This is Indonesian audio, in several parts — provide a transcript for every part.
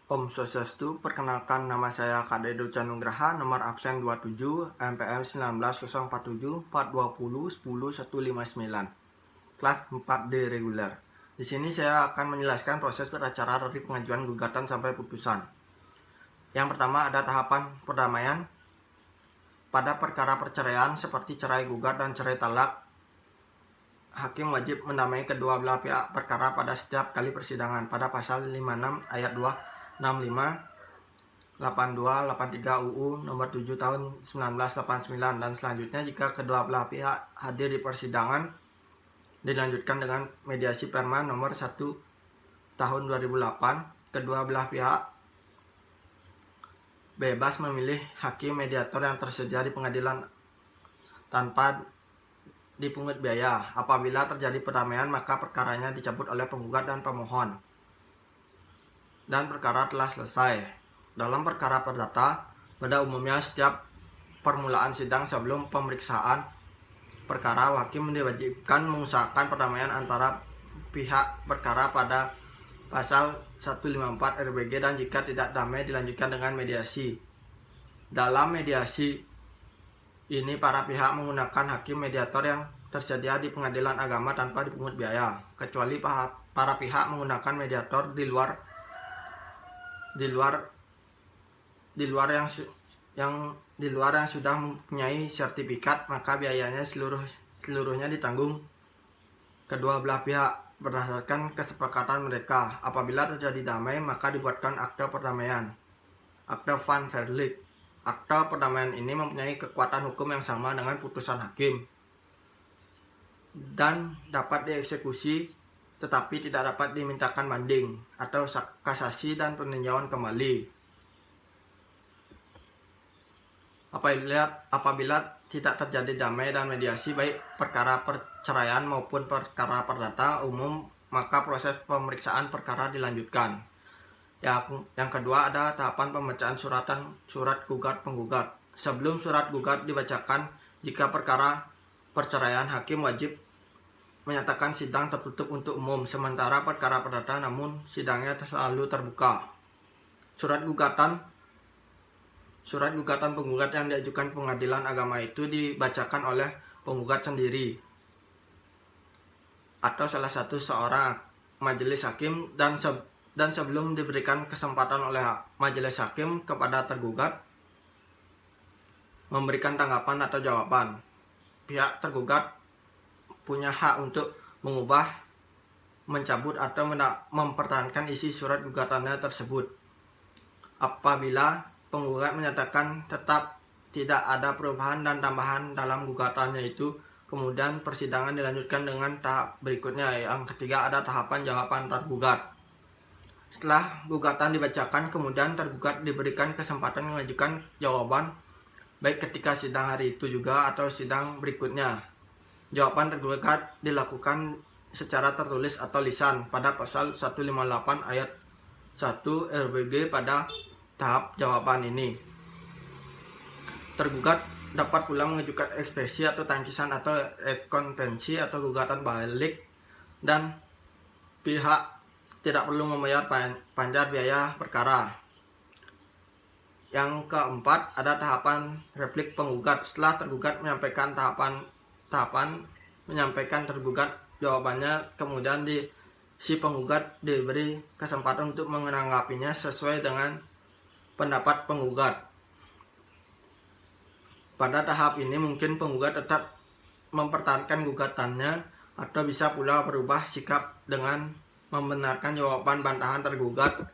Om Swastiastu, perkenalkan nama saya Kade Doca Nugraha, nomor absen 27, MPM 190420420159, kelas 4D reguler. Di sini saya akan menjelaskan proses beracara dari pengajuan gugatan sampai putusan. Yang pertama ada tahapan perdamaian. Pada perkara perceraian seperti cerai gugat dan cerai talak, hakim wajib mendamai kedua belah pihak perkara pada setiap kali persidangan pada pasal 56 ayat 2, 65, 82, 83 UU nomor 7 tahun 1989 dan selanjutnya jika kedua belah pihak hadir di persidangan dilanjutkan dengan mediasi perma nomor 1 tahun 2008. Kedua belah pihak bebas memilih hakim mediator yang tersedia di pengadilan tanpa dipungut biaya. Apabila terjadi perdamaian maka perkaranya dicabut oleh penggugat dan pemohon dan perkara telah selesai. Dalam perkara perdata, pada umumnya setiap permulaan sidang sebelum pemeriksaan perkara, hakim diwajibkan mengusahakan perdamaian antara pihak perkara pada pasal 154 RBG dan jika tidak damai dilanjutkan dengan mediasi. Dalam mediasi ini para pihak menggunakan hakim mediator yang tersedia di pengadilan agama tanpa dipungut biaya, kecuali para pihak menggunakan mediator di luar yang sudah mempunyai sertifikat, maka biayanya seluruhnya ditanggung kedua belah pihak berdasarkan kesepakatan mereka. Apabila terjadi damai maka dibuatkan akte perdamaian, akte van verlik. Akte perdamaian ini mempunyai kekuatan hukum yang sama dengan putusan hakim dan dapat dieksekusi tetapi tidak dapat dimintakan banding atau kasasi dan peninjauan kembali. Apabila tidak terjadi damai dan mediasi baik perkara perceraian maupun perkara perdata umum, maka proses pemeriksaan perkara dilanjutkan. Yang kedua ada tahapan pembacaan surat gugat penggugat. Sebelum surat gugat dibacakan, jika perkara perceraian, hakim wajib menyatakan sidang tertutup untuk umum, sementara perkara perdata namun sidangnya selalu terbuka. Surat gugatan penggugat yang diajukan pengadilan agama itu dibacakan oleh penggugat sendiri atau salah satu seorang majelis hakim dan sebelum diberikan kesempatan oleh majelis hakim kepada tergugat memberikan tanggapan atau jawaban, pihak tergugat punya hak untuk mengubah, mencabut atau mempertahankan isi surat gugatannya tersebut. Apabila penggugat menyatakan tetap tidak ada perubahan dan tambahan dalam gugatannya itu, kemudian persidangan dilanjutkan dengan tahap berikutnya. Yang ketiga ada tahapan jawaban tergugat. Setelah gugatan dibacakan, kemudian tergugat diberikan kesempatan mengajukan jawaban baik ketika sidang hari itu juga atau sidang berikutnya. Jawaban tergugat dilakukan secara tertulis atau lisan pada pasal 158 ayat 1 RBG. Pada tahap jawaban ini, tergugat dapat pula mengajukan ekspresi atau tangkisan atau rekonvensi atau gugatan balik, dan pihak tidak perlu membayar panjar biaya perkara. Yang keempat ada tahapan replik penggugat. Setelah tergugat menyampaikan tahapan menyampaikan tergugat jawabannya, kemudian si penggugat diberi kesempatan untuk menanggapinya sesuai dengan pendapat penggugat. Pada tahap ini mungkin penggugat tetap mempertahankan gugatannya atau bisa pula berubah sikap dengan membenarkan jawaban bantahan tergugat.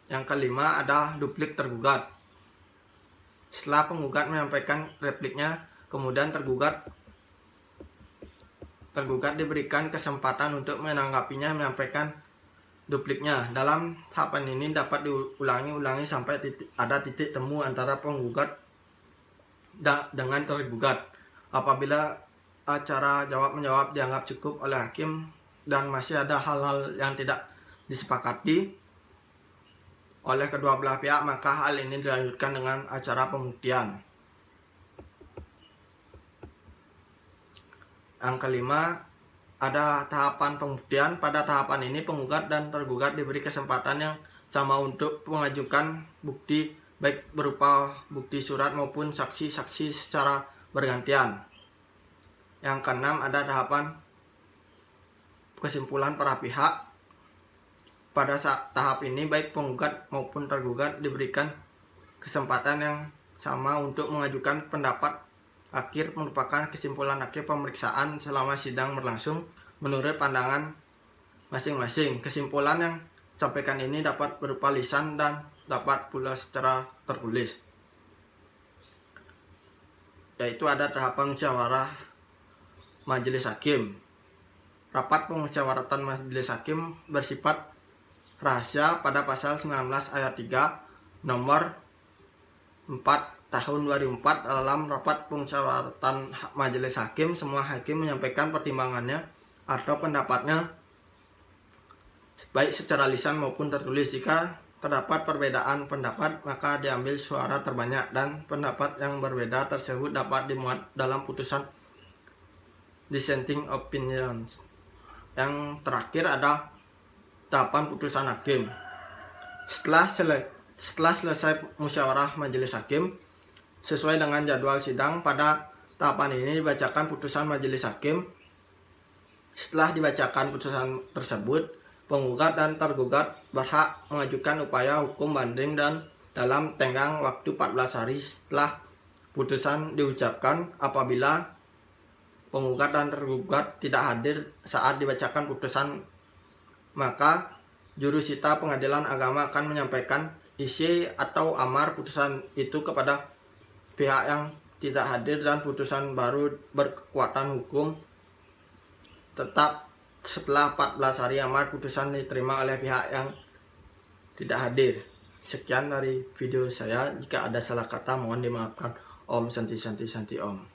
Yang kelima ada duplik tergugat. Setelah penggugat menyampaikan repliknya, kemudian tergugat diberikan kesempatan untuk menanggapinya, menyampaikan dupliknya. Dalam tahapan ini dapat diulangi sampai ada titik temu antara penggugat dengan tergugat. Apabila acara jawab-menjawab dianggap cukup oleh hakim dan masih ada hal-hal yang tidak disepakati oleh kedua belah pihak, maka hal ini dilanjutkan dengan acara pembuktian. Yang kelima ada tahapan pembuktian. Pada tahapan ini penggugat dan tergugat diberi kesempatan yang sama untuk mengajukan bukti baik berupa bukti surat maupun saksi-saksi secara bergantian. Yang keenam, ada tahapan kesimpulan para pihak. Pada tahap ini baik penggugat maupun tergugat diberikan kesempatan yang sama untuk mengajukan pendapat akhir merupakan kesimpulan akhir pemeriksaan selama sidang berlangsung menurut pandangan masing-masing. Kesimpulan yang disampaikan ini dapat berupa lisan dan dapat pula secara tertulis. Yaitu ada tahapan musyawarah majelis hakim. Rapat pemusyawaratan majelis hakim bersifat rahasia pada pasal 19 ayat 3 nomor 4 tahun 2004. Dalam rapat pemusyawaratan majelis hakim, semua hakim menyampaikan pertimbangannya atau pendapatnya baik secara lisan maupun tertulis. Jika terdapat perbedaan pendapat, maka diambil suara terbanyak dan pendapat yang berbeda tersebut dapat dimuat dalam putusan dissenting opinions. Yang terakhir ada tahapan putusan hakim. Setelah selesai musyawarah majelis hakim sesuai dengan jadwal sidang, pada tahapan ini dibacakan putusan majelis hakim. Setelah dibacakan putusan tersebut, penggugat dan tergugat berhak mengajukan upaya hukum banding dan dalam tenggang waktu 14 hari setelah putusan diucapkan. Apabila penggugat dan tergugat tidak hadir saat dibacakan putusan, maka jurusita pengadilan agama akan menyampaikan isi atau amar putusan itu kepada pihak yang tidak hadir dan putusan baru berkekuatan hukum tetap setelah 14 hari amar putusan diterima oleh pihak yang tidak hadir. Sekian dari video saya. Jika ada salah kata mohon dimaafkan. Om Santi Santi Santi Om.